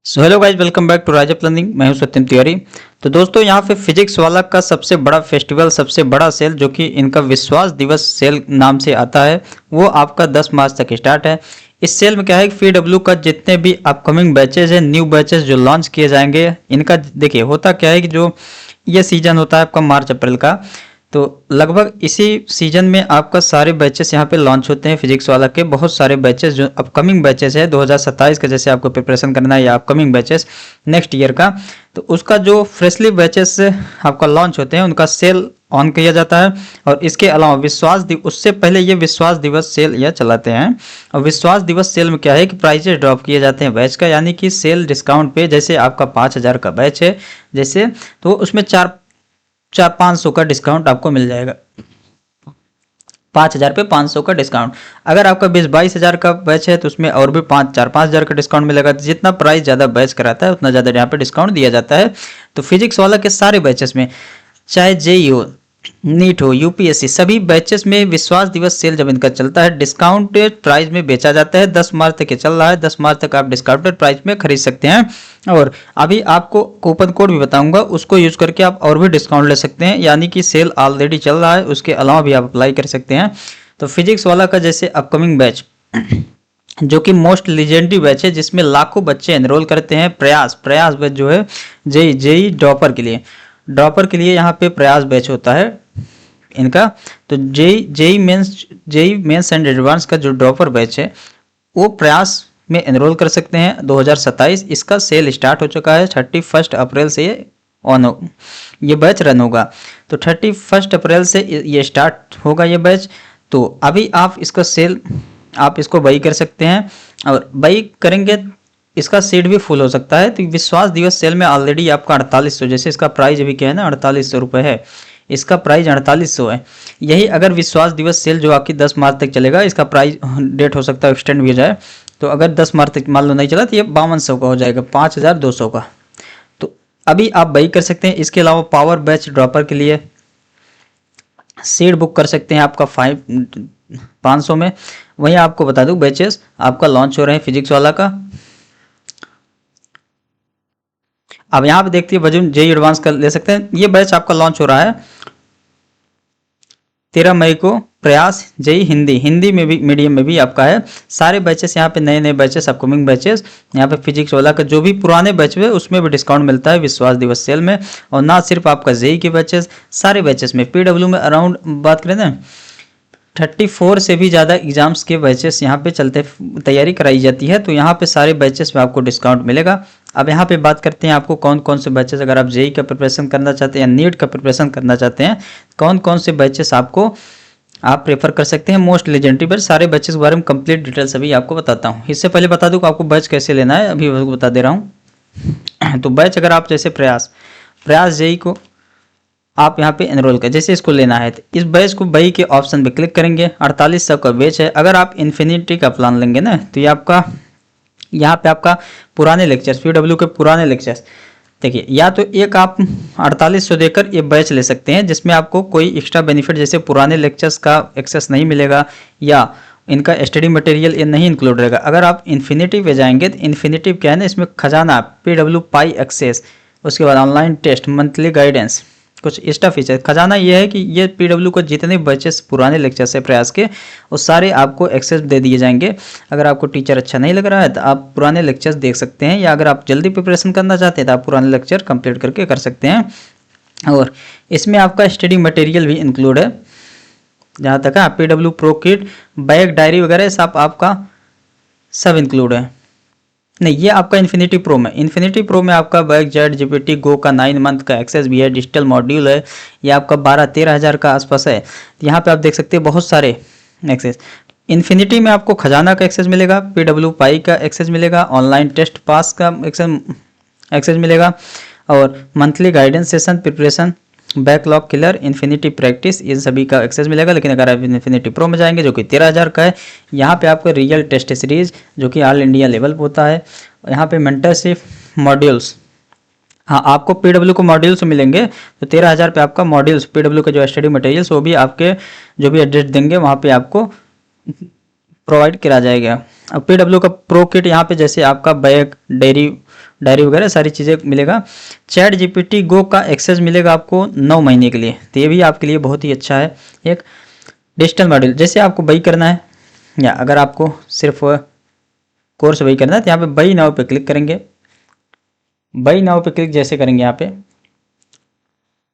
So hello guys, welcome back to rise up learning. मैं हूं सत्यम तिवारी। तो दोस्तों, यहाँ पे फिजिक्स वाला का सबसे बड़ा फेस्टिवल, सबसे बड़ा सेल जो कि इनका विश्वास दिवस सेल नाम से आता है, वो आपका 10 मार्च तक स्टार्ट है। इस सेल में क्या है कि पीडब्ल्यू का जितने भी अपकमिंग बैचेज हैं, न्यू बैचेज जो लॉन्च किए जाएंगे, इनका देखिए होता क्या है कि जो ये सीजन होता है आपका मार्च अप्रैल का, तो लगभग इसी सीजन में आपका सारे बैचेस यहाँ पे लॉन्च होते हैं। फिजिक्स वाला के बहुत सारे बैचेस जो अपकमिंग बैचेस है 2027 का, जैसे आपको प्रिपरेशन करना है या अपकमिंग बैचेस नेक्स्ट ईयर का, तो उसका जो फ्रेशली बैचेस आपका लॉन्च होते हैं उनका सेल ऑन किया जाता है। और इसके अलावा उससे पहले ये विश्वास दिवस सेल यह चलाते हैं। और विश्वास दिवस सेल में क्या है कि प्राइजेस ड्रॉप किए जाते हैं बैच का, यानी कि सेल डिस्काउंट पे, जैसे आपका 5000 का बैच है जैसे, तो उसमें 500 का डिस्काउंट आपको मिल जाएगा। 5000 पे 500 का डिस्काउंट। अगर आपका 22,000 का बैच है तो उसमें और भी 5,000 का डिस्काउंट मिलेगा। जितना प्राइस ज़्यादा बैच कराता है उतना ज़्यादा यहाँ पे डिस्काउंट दिया जाता है। तो फिजिक्स वाला के सारे बैचेस में, चाहे जेई हो, नीट हो, यूपीएससी, सभी बैचेस में विश्वास दिवस सेल जब इनका चलता है, डिस्काउंटेड प्राइस में बेचा जाता है। 10 मार्च तक ये चल रहा है। 10 मार्च तक आप डिस्काउंटेड प्राइस में खरीद सकते हैं। और अभी आपको कूपन कोड भी बताऊंगा, उसको यूज करके आप और भी डिस्काउंट ले सकते हैं, यानी कि सेल ऑलरेडी चल रहा है, उसके अलावा भी आप अप्लाई कर सकते हैं। तो फिजिक्स वाला का जैसे अपकमिंग बैच जो कि मोस्ट लीजेंडरी बैच है, जिसमें लाखों बच्चे एनरोल करते हैं। प्रयास बैच जो है जेई ड्रॉपर के लिए यहाँ पे प्रयास बैच होता है इनका। तो जेई मेंस एंड एडवांस का जो ड्रॉपर बैच है वो प्रयास में एनरोल कर सकते हैं 2027। इसका सेल स्टार्ट हो चुका है। 31 अप्रैल से ये बैच रन होगा। तो 31 अप्रैल से ये स्टार्ट होगा ये बैच। तो अभी आप इसका सेल, आप इसको बाई कर सकते हैं, और बाई करेंगे इसका सीट भी फुल हो सकता है। तो विश्वास दिवस सेल में ऑलरेडी आपका 4800, जैसे इसका प्राइस अभी क्या है ना, 4800 रुपये है। इसका प्राइस 4800 है। यही अगर विश्वास दिवस सेल जो आपकी 10 मार्च तक चलेगा, इसका प्राइस डेट हो सकता है एक्सटेंड भी हो जाए। तो अगर 10 मार्च तक मान लो नहीं चला तो ये 5200 का हो जाएगा, 5200 का। तो अभी आप बाई कर सकते हैं। इसके अलावा पावर बैच ड्रॉपर के लिए सीट बुक कर सकते हैं आपका 500 में। वहीं आपको बता दूं बैचेस आपका लॉन्च हो रहे हैं फिजिक्स वाला का। अब यहाँ पे देखते हैं वजन जेई एडवांस का ले सकते हैं। ये बैच आपका लॉन्च हो रहा है 13 मई को। प्रयास जेई हिंदी में भी, मीडियम में भी आपका है। सारे बैचेस यहाँ पे नए बैचेस, अपकमिंग बैचेस, यहाँ पे फिजिक्स वाला का जो भी पुराने बैच है उसमें भी डिस्काउंट मिलता है विश्वास दिवस सेल में। और ना सिर्फ आपका जेई के बैचेस, सारे बैचेस में। पीडब्ल्यू में अराउंड बात करें ना 34 से भी ज़्यादा एग्जाम्स के बैचेस यहाँ पे चलते तैयारी कराई जाती है। तो यहाँ पे सारे बैचेस में आपको डिस्काउंट मिलेगा। अब यहाँ पे बात करते हैं आपको कौन कौन से बैचेस, अगर आप जेई का प्रिपरेशन करना चाहते हैं या नीट का प्रिपरेशन करना चाहते हैं, कौन कौन से बैचेस आपको आप प्रेफर कर सकते हैं। मोस्ट लेजेंडरी बैच, सारे बैचेस के बारे में कंप्लीट डिटेल्स अभी आपको बताता हूँ। इससे पहले बता दूँ कि आपको बैच कैसे लेना है, अभी बता दे रहा हूँ। तो बैच अगर आप जैसे प्रयास जेई को आप यहाँ पे एनरोल कर, जैसे इसको लेना है तो इस बैच को बाई के ऑप्शन पे क्लिक करेंगे। 4800 का बैच है। अगर आप इन्फिनिटी का प्लान लेंगे ना, तो ये आपका यहाँ पे आपका पुराने लेक्चर्स, पीडब्ल्यू के पुराने लेक्चर्स देखिए, या तो एक आप 4800 देकर ये बैच ले सकते हैं, जिसमें आपको कोई एक्स्ट्रा बेनिफिट जैसे पुराने लेक्चर्स का एक्सेस नहीं मिलेगा, या इनका स्टडी मटेरियल ये नहीं इंक्लूड रहेगा। अगर आप इन्फिनिटी पे जाएंगे तो इन्फिनिटी क्या है ना, इसमें खजाना, पीडब्ल्यू पाई एक्सेस, उसके बाद ऑनलाइन टेस्ट, मंथली गाइडेंस, कुछ एक्स्ट्रा फीचर। खजाना ये है कि ये पीडब्ल्यू को जितने बैचेस पुराने लेक्चर्स है प्रयास के, वो सारे आपको एक्सेस दे दिए जाएंगे। अगर आपको टीचर अच्छा नहीं लग रहा है तो आप पुराने लेक्चर्स देख सकते हैं, या अगर आप जल्दी प्रिपरेशन करना चाहते हैं तो आप पुराने लेक्चर कंप्लीट करके कर सकते हैं। और इसमें आपका स्टडी मटेरियल भी इंक्लूड है। जहाँ तक है PW pro kit, bag, diary वगैरह सब आपका सब इंक्लूड है। नहीं, ये आपका इन्फिनिटी प्रो में, इन्फिनिटी प्रो में आपका बैग, जेट जीपीटी गो का 9 मंथ का एक्सेस भी है, डिजिटल मॉड्यूल है। ये आपका 12-13 हज़ार का आसपास है। यहाँ पे आप देख सकते हैं बहुत सारे एक्सेस। इन्फिनिटी में आपको खजाना का एक्सेस मिलेगा, पीडब्ल्यू पाई का एक्सेस मिलेगा, ऑनलाइन टेस्ट पास का एक्सेस मिलेगा, और monthly guidance session, preparation, backlog killer, infinity practice, इन सभी का एक्सेस मिलेगा। लेकिन अगर आप इन्फिनिटी प्रो में जाएंगे जो कि 13,000 का है, यहाँ पे आपको रियल टेस्ट सीरीज जो कि ऑल इंडिया लेवल पर होता है, यहाँ पे मेंटरशिप मॉड्यूल्स, हाँ आपको पीडब्ल्यू को मॉड्यूल्स मिलेंगे। तो 13,000 पे आपका मॉड्यूल्स, पीडब्ल्यू के जो स्टडी मटेरियल्स, वो भी आपके जो भी एड्रेस देंगे वहाँ पे आपको प्रोवाइड करा जाएगा। अब पीडब्ल्यू का प्रो किट यहाँ पे जैसे आपका बैग, डायरी वगैरह सारी चीज़ें मिलेगा। चैट जीपीटी गो का एक्सेस मिलेगा आपको 9 महीने के लिए, तो ये भी आपके लिए बहुत ही अच्छा है। एक डिजिटल मॉड्यूल, जैसे आपको बाई करना है या अगर आपको सिर्फ कोर्स बाई करना है तो यहाँ पे बाई नाउ पे क्लिक करेंगे। बाई नाउ पे क्लिक जैसे करेंगे यहाँ पे,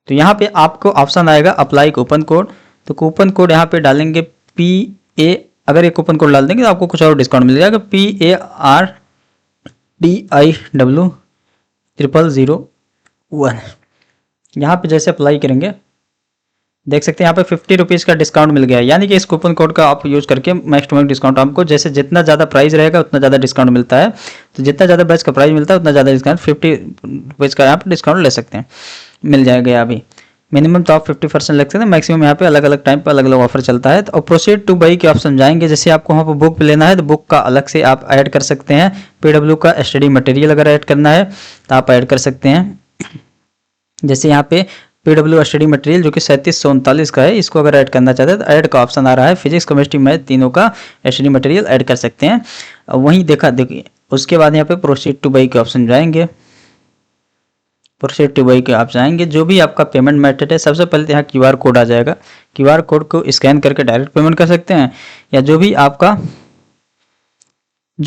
तो यहाँ पे आपको ऑप्शन आएगा अप्लाई कूपन कोड। तो कूपन कोड यहाँ पे डालेंगे PA, अगर ये कूपन कोड डाल देंगे तो आपको कुछ और डिस्काउंट मिल जाएगा, PARDIW0001। यहाँ पे जैसे अप्लाई करेंगे देख सकते हैं यहाँ पे 50 रुपीज़ का डिस्काउंट मिल गया है, यानी कि इस कूपन कोड का आप यूज़ करके मैक्स टू मैक्स डिस्काउंट आपको, जैसे जितना ज़्यादा प्राइस रहेगा उतना ज़्यादा डिस्काउंट मिलता है। तो जितना ज़्यादा बैच का प्राइस मिलता है उतना ज़्यादा डिस्काउंट, 50 रुपीज़ का यहाँ पे डिस्काउंट ले सकते हैं, मिल जाएगा। अभी मिनिमम तो आप 50% लग सकते हैं, मैक्सिमम यहाँ पे अलग अलग टाइम पर अलग अलग ऑफर चलता है। तो प्रोसीड टू बाई के ऑप्शन जाएंगे, जैसे आपको वहाँ पर बुक लेना है तो बुक का अलग से आप ऐड कर सकते हैं। PW का स्टडी मटेरियल अगर ऐड करना है तो आप ऐड कर सकते हैं। जैसे यहाँ पे PW स्टडी मटेरियल जो कि 3739 का है, इसको अगर ऐड करना चाहते हैं तो ऐड का ऑप्शन आ रहा है। फिजिक्स केमिस्ट्री मैथ तीनों का स्टडी मटेरियल ऐड कर सकते हैं। वहीं देखिए उसके बाद यहाँ पे प्रोसीड टू बाई के ऑप्शन जाएंगे। प्रोसीड टू बाई के आप जाएंगे, जो भी आपका पेमेंट मेथड है सबसे पहले यहाँ QR कोड आ जाएगा। QR कोड को स्कैन करके डायरेक्ट पेमेंट कर सकते हैं, या जो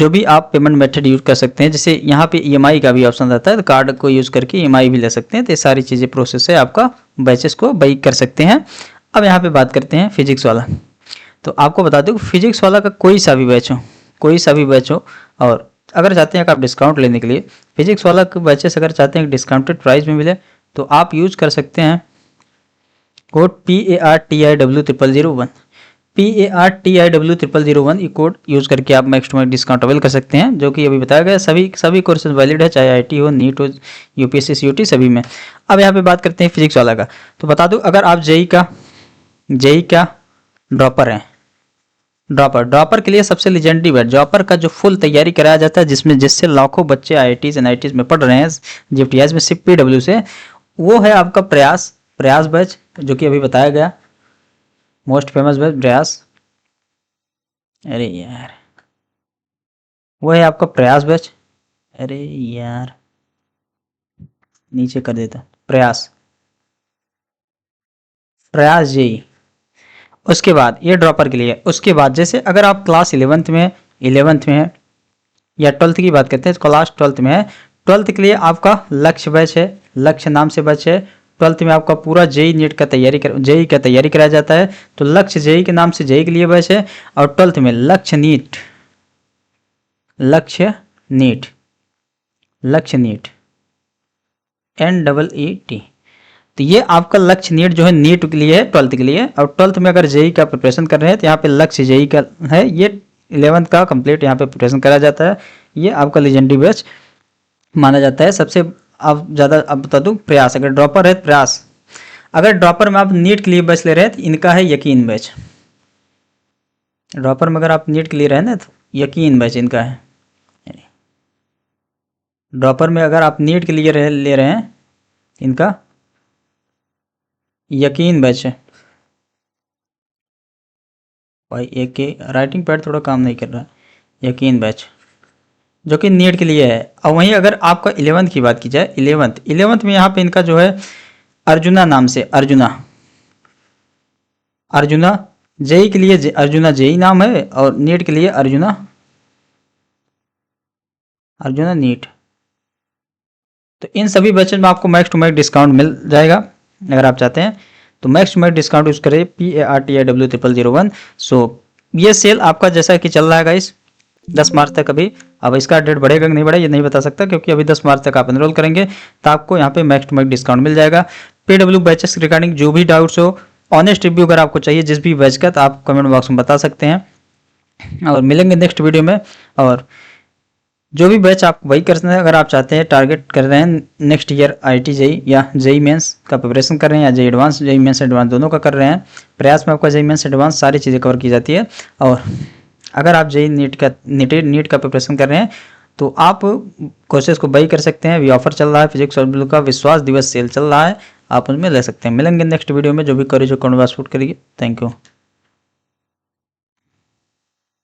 भी आप पेमेंट मेथड यूज कर सकते हैं। जैसे यहाँ पे EMI का भी ऑप्शन रहता है, तो कार्ड को यूज करके EMI भी ले सकते हैं। तो ये सारी चीज़ें प्रोसेस है, आपका बैचेस को बाई कर सकते हैं। अब यहाँ पे बात करते हैं फिजिक्स वाला। तो आपको बता दूँ फिजिक्स वाला का कोई सा भी बैच हो, और अगर चाहते हैं कि आप डिस्काउंट लेने के लिए फिजिक्स वाला के बैचेस अगर चाहते हैं कि डिस्काउंटेड प्राइस में मिले, तो आप यूज कर सकते हैं कोड PARTIW0001। PARTIW0001 ये कोड यूज करके आप max to max discount avail कर सकते हैं, जो कि अभी बताया गया सभी कोर्सेज वैलिड है, चाहे IT हो, नीट हो, UPSC CUT सभी में। अब यहाँ पे बात करते हैं फिजिक्स वाला का। तो बता दूं अगर आप जेई का ड्रॉपर हैं, ड्रॉपर के लिए सबसे लेजेंडरी बैच, ड्रॉपर का जो फुल तैयारी कराया जाता है, जिससे लाखों बच्चे IITs NITs में पढ़ रहे हैं, GFTIs में सिर्फ PW से, वो है आपका प्रयास बैच, जो कि अभी बताया गया मोस्ट फेमस बैच प्रयास। अरे यार वो है आपका प्रयास बैच, अरे यार नीचे कर देता, प्रयास जेई। उसके बाद ये ड्रॉपर के लिए, उसके बाद जैसे अगर आप क्लास 11th में हैं या 12th की बात करते हैं, क्लास 12th में है, 12th के लिए आपका लक्ष्य बैच है, लक्ष्य नाम से बैच है। 12th में आपका पूरा जेई का तैयारी कराया जाता है, तो लक्ष्य जेई के नाम से जेई के लिए बैच है। और 12th में लक्ष्य नीट NEET, तो ये आपका लक्ष्य नीट जो है नीट के लिए है, 12th के लिए। और 12th में अगर जेई का प्रिपरेशन कर रहे हैं तो यहाँ पे लक्ष्य जेई का है, ये 11th का कंप्लीट यहाँ पे प्रिपरेशन कराया जाता है। ये आपका लेजेंडरी बैच माना जाता है सबसे। आप ज़्यादा अब बता दूँ प्रयास, अगर ड्रॉपर है प्रयास, अगर ड्रॉपर में आप नीट के लिए बैच ले रहे हैं तो इनका है यकीन बैच। ड्रॉपर में अगर आप नीट के लिए रहे ना तो यकीन बैच इनका है। ड्रॉपर में अगर आप नीट के लिए ले रहे हैं, इनका यकीन बैच है भाई। एक राइटिंग पैड थोड़ा काम नहीं कर रहा है, यकीन बैच जो कि नीट के लिए है। और वहीं अगर आपका 11th की बात की जाए, 11th में यहाँ पे इनका जो है अर्जुना नाम से, अर्जुना जेई के लिए अर्जुना जेई नाम है, और नीट के लिए अर्जुना नीट। तो इन सभी बैचेज में आपको मैक्स टू मैक्स डिस्काउंट मिल जाएगा। अगर आप चाहते हैं तो max to max discount use करें PARTIW0001। सो ये सेल आपका जैसा कि चल रहा है गाइस 10 मार्च तक। अभी अब इसका डेट बढ़ेगा कि नहीं बढ़ेगा ये नहीं बता सकता, क्योंकि अभी 10 मार्च तक आप एनरोल करेंगे तो आपको यहाँ पे मैक्स टू मैक्स डिस्काउंट मिल जाएगा। PW बैचेस रिगार्डिंग जो भी डाउट्स हो, ऑनेस्ट रिव्यू अगर आपको चाहिए जिस भी बैच का, तो आप कमेंट बॉक्स में बता सकते हैं। और मिलेंगे नेक्स्ट वीडियो में। और जो भी बैच आप वही करते हैं, अगर आप चाहते हैं टारगेट कर रहे हैं नेक्स्ट ईयर IIT जेई या जेई मेंस का प्रिपरेशन कर रहे हैं, या JEE advance, JEE mains advance दोनों का कर रहे हैं, प्रयास में आपका जेई मेंस एडवांस सारी चीज़ें कवर की जाती है। और अगर आप जेई नीट का प्रिपरेशन कर रहे हैं तो आप कोर्सेज को बाई कर सकते हैं। अभी ऑफर चल रहा है, फिजिक्स और का विश्वास दिवस सेल चल रहा है, आप उसमें ले सकते हैं। मिलेंगे नेक्स्ट वीडियो में। जो भी करिए जो कमेंट बॉक्स पुट करिए। Thank you.